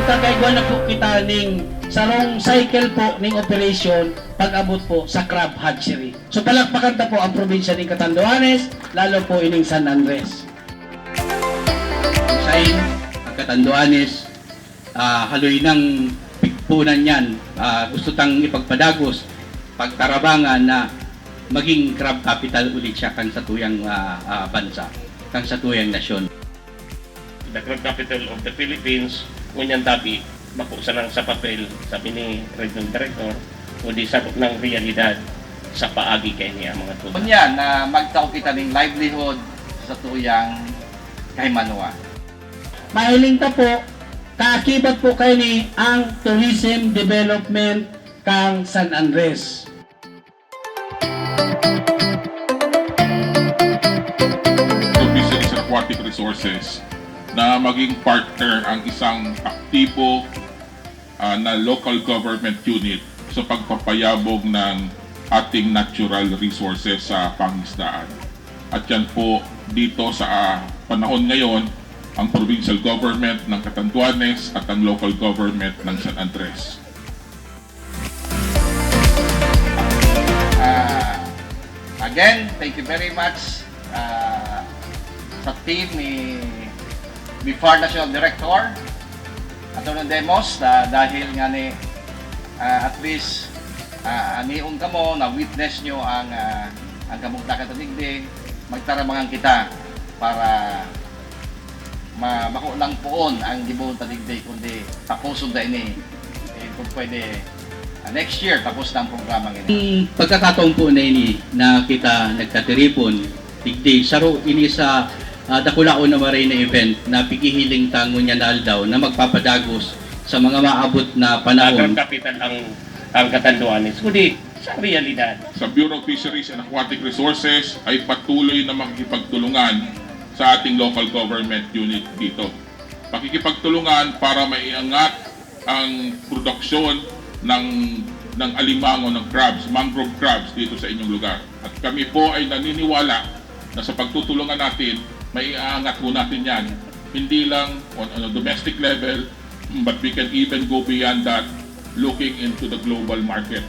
magkakaigwa na po kita ning sarong cycle po ning operation pag-abot po sa crab hatchery. So palakpakan ta po ang probinsya ng Catanduanes, lalo po ining San Andres. Sain, ang Catanduanes, haloy ng pikpunan yan, gusto tang ipagpadagos, pagtarabangan na maging crab capital ulit siya kan sa tuyang bansa, kan sa tuyang nasyon. The crab capital of the Philippines, ngunyan tabi, makusa lang sa papel, sabi ni Regional Director, kundi sabot ng realidad sa paagi kay niya mga tuba. Kunya na magtao kita ng livelihood sa tuyang Kahimanwa. Mahiling ta po, kaakibat po kayo ni ang tourism development kang San Andres. Fisheries and Aquatic Resources na maging partner ang isang aktibo na local government unit sa pagpapayabog ng ating natural resources sa pangisdaan. At yan po dito sa panahon ngayon, ang provincial government ng Catanduanes at ang local government ng San Andres. Again, thank you very much sa team ni BIFAR National Director Atty. Demos dahil nga ni at least aniun ka mo na witness nyo ang kamugtakan sa digdig, magtarabangan kita para makulang poon ang gibuon ta digdig kundi tapuson da ini kung pwede next year tapos na ang programa ini. Pagkakataon po na ini na kita nagkatiripon digdig saro ini sa dakulaon na maray na event na pigihiling tango niya na aldaw na magpapadagos sa mga maabot na panahon. Crab capital ang Catanduanes, kundi sa realidad. Sa Bureau of Fisheries and Aquatic Resources ay patuloy na makikipagtulungan sa ating local government unit dito. Pakikipagtulungan para maiangat ang produksyon ng alimango ng crabs, mangrove crabs dito sa inyong lugar. At kami po ay naniniwala na sa pagtutulungan natin, may aangat po natin yan. Hindi lang on a domestic level, but we can even go beyond that, looking into the global market.